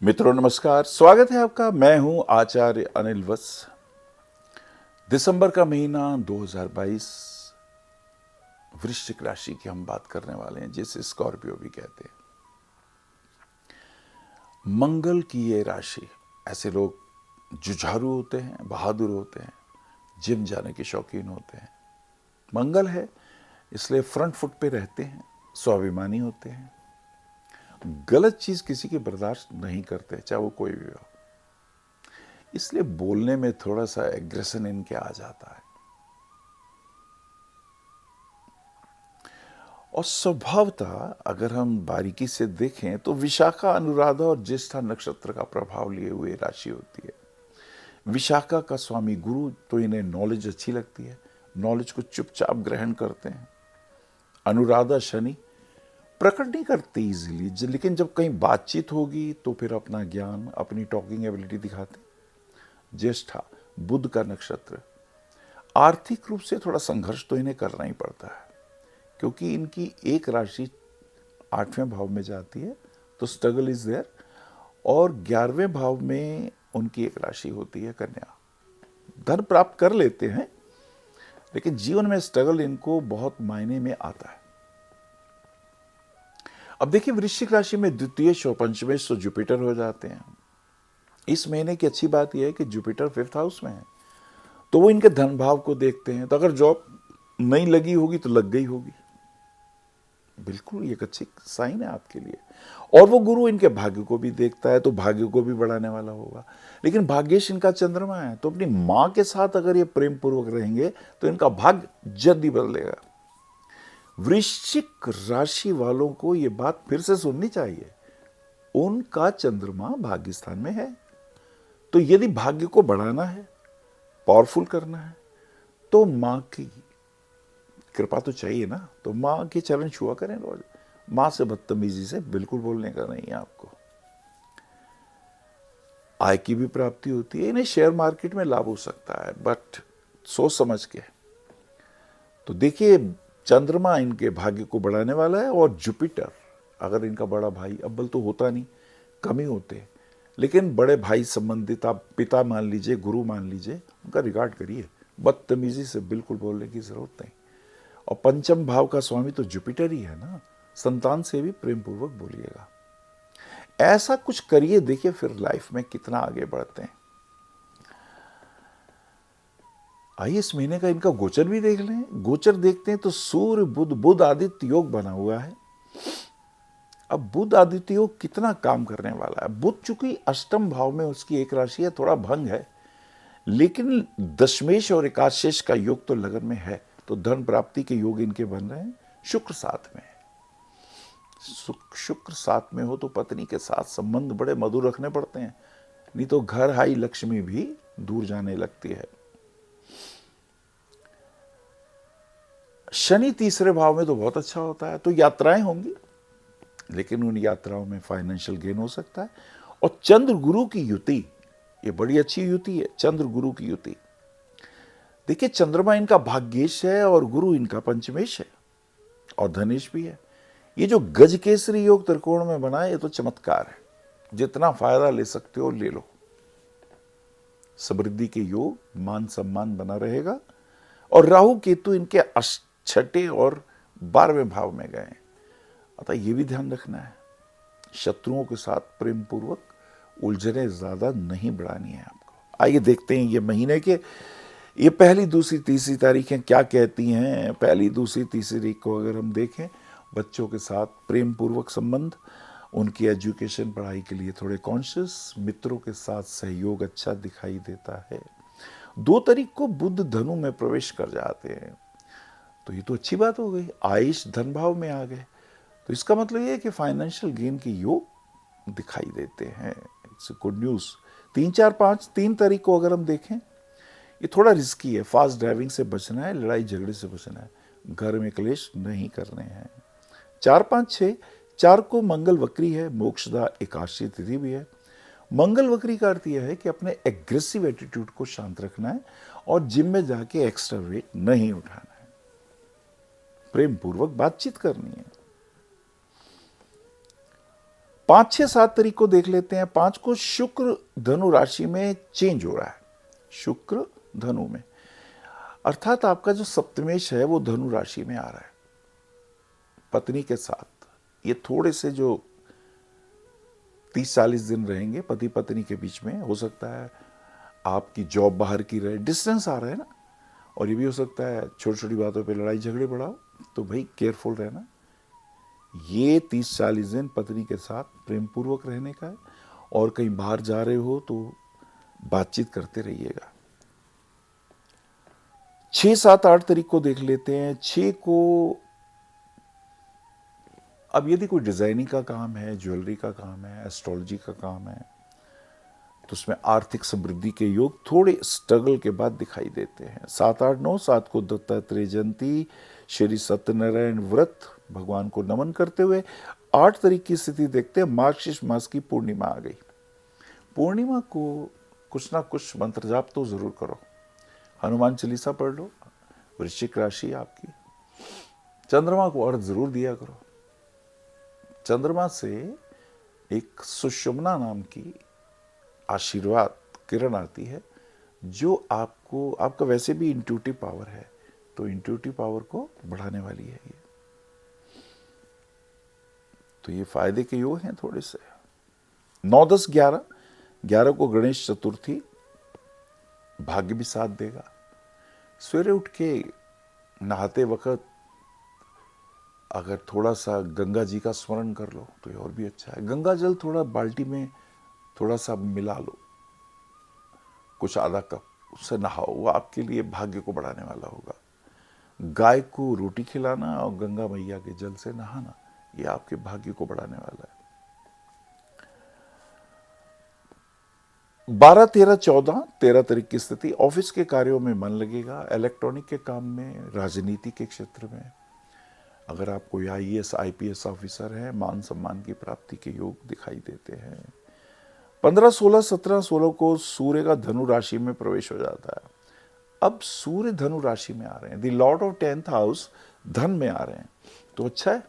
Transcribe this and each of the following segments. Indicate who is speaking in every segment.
Speaker 1: मित्रों नमस्कार, स्वागत है आपका। मैं हूं आचार्य अनिल वत्स। दिसंबर का महीना 2022, वृश्चिक राशि की हम बात करने वाले हैं, जिसे स्कॉर्पियो भी कहते हैं। मंगल की ये राशि, ऐसे लोग जुझारू होते हैं, बहादुर होते हैं, जिम जाने के शौकीन होते हैं। मंगल है इसलिए फ्रंट फुट पे रहते हैं, स्वाभिमानी होते हैं, गलत चीज किसी की बर्दाश्त नहीं करते, चाहे वो कोई भी हो। इसलिए बोलने में थोड़ा सा एग्रेशन इनके आ जाता है। और स्वभावतः अगर हम बारीकी से देखें तो विशाखा, अनुराधा और ज्येष्ठा नक्षत्र का प्रभाव लिए हुए राशि होती है। विशाखा का स्वामी गुरु, तो इन्हें नॉलेज अच्छी लगती है, नॉलेज को चुपचाप ग्रहण करते हैं। अनुराधा शनि, प्रकट नहीं करते इजीली, लेकिन जब कहीं बातचीत होगी तो फिर अपना ज्ञान, अपनी टॉकिंग एबिलिटी दिखाते हैं। ज्येष्ठा बुध का नक्षत्र, आर्थिक रूप से थोड़ा संघर्ष तो इन्हें करना ही पड़ता है, क्योंकि इनकी एक राशि 8वें भाव में जाती है, तो स्ट्रगल इज देयर। और 11वें भाव में उनकी एक राशि होती है कन्या। धन प्राप्त कर लेते हैं, लेकिन जीवन में स्ट्रगल इनको बहुत मायने में आता है। अब देखिए, वृश्चिक राशि में द्वितीय और पंचमेश तो जुपिटर हो जाते हैं। इस महीने की अच्छी बात यह है कि जुपिटर 5th हाउस में है, तो वो इनके धन भाव को देखते हैं। तो अगर जॉब नहीं लगी होगी तो लग गई होगी, बिल्कुल एक अच्छी साइन है आपके लिए। और वो गुरु इनके भाग्य को भी देखता है, तो भाग्य को भी बढ़ाने वाला होगा। लेकिन भाग्येश इनका चंद्रमा है, तो अपनी मां के साथ अगर ये प्रेम पूर्वक रहेंगे तो इनका भाग्य जल्दी बदलेगा। वृश्चिक राशि वालों को ये बात फिर से सुननी चाहिए, उनका चंद्रमा भाग्य स्थान में है। तो यदि भाग्य को बढ़ाना है, पावरफुल करना है, तो मां की कृपा तो चाहिए ना। तो मां के चरण छुआ करें रोज। मां से बदतमीजी से बिल्कुल बोलने का नहीं है आपको। आय की भी प्राप्ति होती है, इन्हें शेयर मार्केट में लाभ हो सकता है, बट सोच समझ के। तो देखिए, चंद्रमा इनके भाग्य को बढ़ाने वाला है। और जुपिटर अगर इनका बड़ा भाई, अव्वल तो होता नहीं, कम ही होते हैं, लेकिन बड़े भाई संबंधित, आप पिता मान लीजिए, गुरु मान लीजिए, उनका रिगार्ड करिए। बदतमीजी से बिल्कुल बोलने की जरूरत नहीं। और पंचम भाव का स्वामी तो जुपिटर ही है ना, संतान से भी प्रेम पूर्वक बोलिएगा। ऐसा कुछ करिए, देखिए फिर लाइफ में कितना आगे बढ़ते हैं। आइए इस महीने का इनका गोचर भी देख लें। गोचर देखते हैं तो सूर्य बुध आदित्य योग बना हुआ है। अब बुध आदित्य योग कितना काम करने वाला है। बुध चूंकि अष्टम भाव में उसकी एक राशि है, थोड़ा भंग है, लेकिन दशमेश और एकादशेश का योग तो लगन में है, तो धन प्राप्ति के योग इनके बन रहे हैं। शुक्र साथ में है, शुक्र साथ में हो तो पत्नी के साथ संबंध बड़े मधुर रखने पड़ते हैं, नहीं तो घर आई लक्ष्मी भी दूर जाने लगती है। शनि तीसरे भाव में तो बहुत अच्छा होता है, तो यात्राएं होंगी, लेकिन उन यात्राओं में फाइनेंशियल गेन हो सकता है। और चंद्र गुरु की युति, ये बड़ी अच्छी युति है, चंद्र गुरु की युति। देखिए, चंद्रमा इनका भाग्येश है और गुरु इनका पंचमेश है और धनेश भी है। ये जो गज केसरी योग त्रिकोण में बना है, ये तो चमत्कार है। जितना फायदा ले सकते हो ले लो। समृद्धि के योग, मान सम्मान बना रहेगा। और राहु केतु इनके 6ठे और 12वें भाव में गए, अतः ये भी ध्यान रखना है, शत्रुओं के साथ प्रेम पूर्वक उलझने ज्यादा नहीं बढ़ानी है आपको। आइए देखते हैं ये महीने के ये पहली, दूसरी, तीसरी तारीखें क्या कहती हैं। पहली, दूसरी, तीसरी तारीख को अगर हम देखें, बच्चों के साथ प्रेम पूर्वक संबंध, उनकी एजुकेशन, पढ़ाई के लिए थोड़े कॉन्शियस, मित्रों के साथ सहयोग अच्छा दिखाई देता है। 2 तारीख को बुध धनु में प्रवेश कर जाते हैं, तो ये तो अच्छी बात हो गई, आयुष धन भाव में आ गए, तो इसका मतलब ये है कि फाइनेंशियल गेन के योग दिखाई देते हैं। It's good news. 3, 4, 5, 3 तारीख को अगर हम देखें, ये थोड़ा रिस्की है। फास्ट ड्राइविंग से बचना है, लड़ाई झगड़े से बचना है, घर में क्लेश नहीं करने हैं। 4, 5, 6, 4 को मंगल वक्री है, मोक्षदा एकादशी तिथि भी है। मंगल वक्री का अर्थ यह है कि अपने एग्रेसिव एटीट्यूड को शांत रखना है और जिम में जाके एक्स्ट्रा वेट नहीं उठाना है, प्रेम पूर्वक बातचीत करनी है। 5, 6, 7 तारीख को देख लेते हैं। 5 को शुक्र धनु राशि में चेंज हो रहा है, शुक्र धनु में, अर्थात आपका जो सप्तमेश है वो धनु राशि में आ रहा है पत्नी के साथ। ये थोड़े से जो 30-40 दिन रहेंगे पति पत्नी के बीच में, हो सकता है आपकी जॉब बाहर की रहे, डिस्टेंस आ रहा है ना, और ये भी हो सकता है छोटी छोटी बातों पे लड़ाई झगड़े बढ़ाओ, तो भाई केयरफुल रहना। ये 30-40 दिन पत्नी के साथ प्रेम पूर्वक रहने का है, और कहीं बाहर जा रहे हो तो बातचीत करते रहिएगा। 6, 7, 8 तारीख को देख लेते हैं। 6 को, अब यदि कोई डिजाइनिंग का काम है, ज्वेलरी का काम है, एस्ट्रोलॉजी का काम है, तो उसमें आर्थिक समृद्धि के योग थोड़े स्ट्रगल के बाद दिखाई देते हैं। 7, 8, 9, 7 को दत्तात्रेय जयंती, श्री सत्यनारायण व्रत, भगवान को नमन करते हुए 8 तारीख की स्थिति देखते हैं। मार्गशीर्ष मास की पूर्णिमा आ गई। पूर्णिमा को कुछ ना कुछ मंत्र जाप तो जरूर करो, हनुमान चालीसा पढ़ लो। वृश्चिक राशि आपकी, चंद्रमा को अर्घ जरूर दिया करो। चंद्रमा से एक सुषुम्ना नाम की आशीर्वाद किरण आती है, जो आपको, आपका वैसे भी इंट्यूटिव पावर है, तो इंट्यूटिव पावर को बढ़ाने वाली है ये। तो ये फायदे के योग हैं थोड़े से। 9, 10, 11, 11 को गणेश चतुर्थी, भाग्य भी साथ देगा। सवेरे उठ के नहाते वक्त अगर थोड़ा सा गंगा जी का स्मरण कर लो तो ये और भी अच्छा है। गंगा जल थोड़ा बाल्टी में थोड़ा सा मिला लो, कुछ आधा कप, उससे नहाओ, वो आपके लिए भाग्य को बढ़ाने वाला होगा। गाय को रोटी खिलाना और गंगा मैया के जल से नहाना, ये आपके भाग्य को बढ़ाने वाला है। 12, 13, 14, 13 तारीख की स्थिति, ऑफिस के कार्यों में मन लगेगा, इलेक्ट्रॉनिक के काम में, राजनीति के क्षेत्र में। अगर आप कोई IAS, IPS ऑफिसर है, मान सम्मान की प्राप्ति के योग दिखाई देते हैं। 15, 16, 17, 16 को सूर्य का धनु राशि में प्रवेश हो जाता है। अब सूर्य धनु राशि में आ रहे हैं, the Lord of 10th house धन में आ रहे हैं, तो अच्छा है।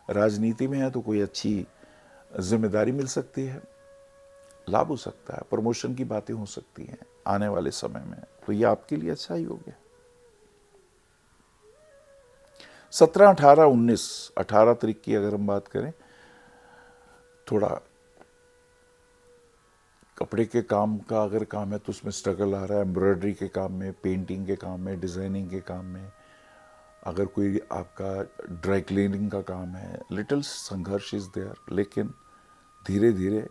Speaker 1: राजनीति में है तो कोई अच्छी जिम्मेदारी मिल सकती है, लाभ हो सकता है, प्रमोशन की बातें हो सकती हैं आने वाले समय में, तो ये आपके लिए अच्छा ही हो गया। 17, 18, 19, 18 तारीख की अगर हम बात करें, थोड़ा कपड़े के काम का अगर काम है तो उसमें स्ट्रगल आ रहा है, एम्ब्रॉयडरी के काम में, पेंटिंग के काम में, डिजाइनिंग के काम में। अगर कोई आपका ड्राई क्लीनिंग का काम है, लिटिल संघर्ष इज देयर, लेकिन धीरे धीरे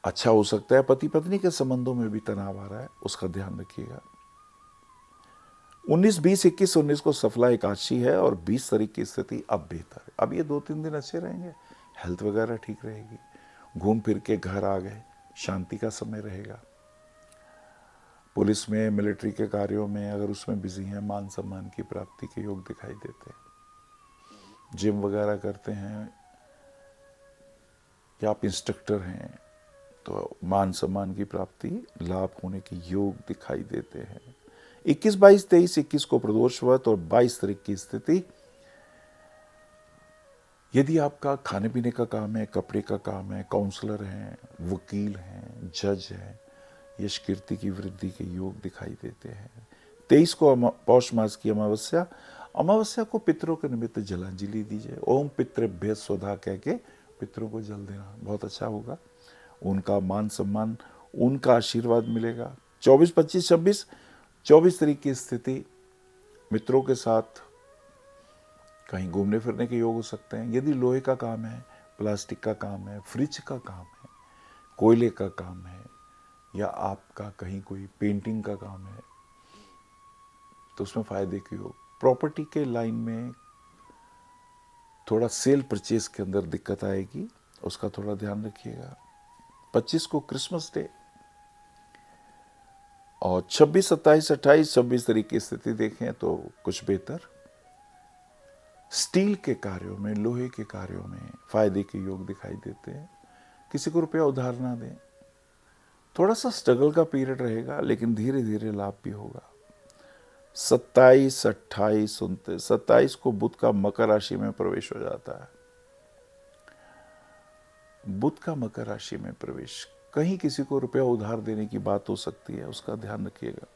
Speaker 1: अच्छा हो सकता है। पति पत्नी के संबंधों में भी तनाव आ रहा है, उसका ध्यान रखिएगा। 19, 20, 21, 19 को सफला एकादशी है, और 20 तारीख की स्थिति अब बेहतर है। अब ये 2-3 दिन अच्छे रहेंगे, हेल्थ वगैरह ठीक रहेगी, घूम फिर के घर आ गए, शांति का समय रहेगा। पुलिस में, मिलिट्री के कार्यों में अगर उसमें बिजी हैं, मान सम्मान की प्राप्ति के योग दिखाई देते हैं। जिम वगैरह करते हैं या आप इंस्ट्रक्टर हैं तो मान सम्मान की प्राप्ति, लाभ होने के योग दिखाई देते हैं। 21, 22, 23, 21 को प्रदोषवत और 22 तारीख की स्थिति, यदि आपका खाने पीने का काम है, कपड़े का काम है, काउंसलर हैं, वकील हैं, जज हैं, यश कीर्ति की वृद्धि के योग दिखाई देते हैं। 23 को पौष मास की अमावस्या, अमावस्या को पितरों के निमित्त जलांजलि दीजिए। ओम पितृभ्य स्वधा कह के पितरों को जल देना बहुत अच्छा होगा, उनका मान सम्मान, उनका आशीर्वाद मिलेगा। 24, 25, 26, 24 तारीख की स्थिति, मित्रों के साथ कहीं घूमने फिरने के योग हो सकते हैं। यदि लोहे का काम है, प्लास्टिक का काम है, फ्रिज का काम है, कोयले का काम है, या आपका कहीं कोई पेंटिंग का काम है, तो उसमें फायदे के योग। प्रॉपर्टी के लाइन में थोड़ा सेल परचेज के अंदर दिक्कत आएगी, उसका थोड़ा ध्यान रखिएगा। 25 को क्रिसमस डे, और 26, 27, 28, 26 तारीख की स्थिति देखें तो कुछ बेहतर। स्टील के कार्यों में, लोहे के कार्यों में फायदे के योग दिखाई देते हैं। किसी को रुपया उधार ना दें, थोड़ा सा स्ट्रगल का पीरियड रहेगा, लेकिन धीरे धीरे लाभ भी होगा। 27, 28, 29, 27 को बुध का मकर राशि में प्रवेश हो जाता है। बुध का मकर राशि में प्रवेश, कहीं किसी को रुपया उधार देने की बात हो सकती है, उसका ध्यान रखिएगा।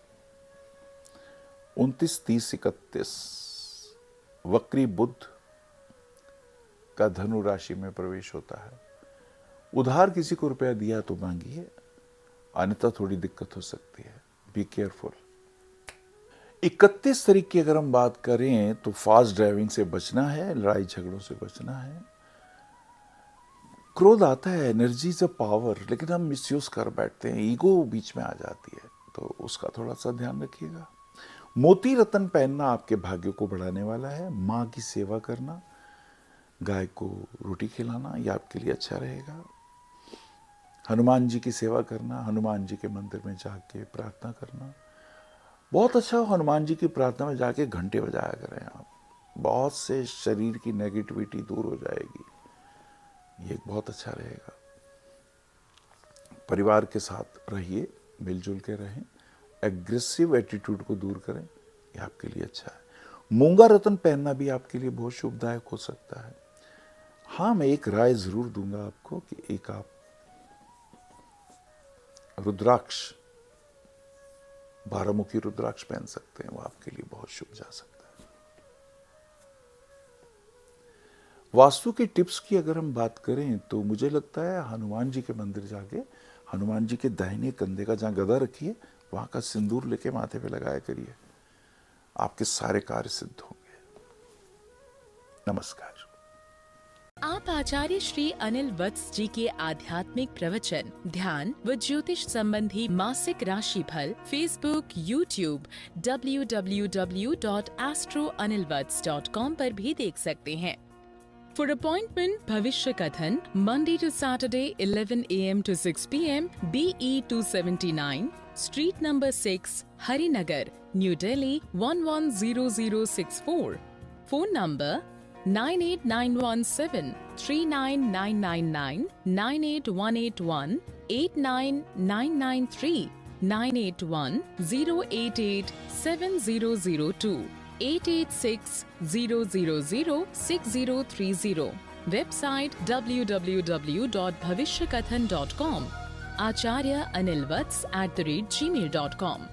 Speaker 1: 29, 30, 31 वक्री बुध का धनु राशि में प्रवेश होता है। उधार किसी को रुपया दिया तो मांगिए, अन्यथा थोड़ी दिक्कत हो सकती है, बी केयरफुल। 31 तारीख की अगर हम बात करें तो फास्ट ड्राइविंग से बचना है, लड़ाई झगड़ों से बचना है। क्रोध आता है, एनर्जी इज अ पावर, लेकिन हम मिसयूज कर बैठते हैं, ईगो बीच में आ जाती है, तो उसका थोड़ा सा ध्यान रखिएगा। मोती रत्न पहनना आपके भाग्य को बढ़ाने वाला है। माँ की सेवा करना, गाय को रोटी खिलाना, यह आपके लिए अच्छा रहेगा। हनुमान जी की सेवा करना, हनुमान जी के मंदिर में जाके प्रार्थना करना बहुत अच्छा हो। हनुमान जी की प्रार्थना में जाके घंटे बजाया करें आप, बहुत से शरीर की नेगेटिविटी दूर हो जाएगी, ये बहुत अच्छा रहेगा। परिवार के साथ रहिए, मिलजुल के रहें, एग्रेसिव एटीट्यूड को दूर करें, ये आपके लिए अच्छा है। मूंगा रत्न पहनना भी आपके लिए बहुत शुभदायक हो सकता है। हाँ, मैं एक राय जरूर दूंगा आपको कि एक आप रुद्राक्ष, 12 रुद्राक्ष पहन सकते हैं, वो आपके लिए बहुत शुभ जा सकता है। वास्तु के टिप्स की अगर हम बात करें तो मुझे लगता है हनुमान जी के मंदिर जाके हनुमान जी के दाहिने कंधे का जहां गदा रखिए, वहां का सिंदूर लेके माथे पे लगाया करिए, आपके सारे कार्य सिद्ध होंगे। नमस्कार।
Speaker 2: आप आचार्य श्री अनिल वत्स जी के आध्यात्मिक प्रवचन, ध्यान व ज्योतिष संबंधी मासिक राशिफल फेसबुक, यूट्यूब, www.astroanilvats.com पर भी देख सकते हैं। For appointment, भविष्य कथन, Monday to Saturday, 11 a.m. to 6 p.m. BE 279, Street number 6, Harinagar, New Delhi 110064. Phone number 98917 39999, 98181 89993, 981 088 7002, 886-000-6030. Website www.bhavishyakathan.com. Acharya Anil Vats @gmail.com.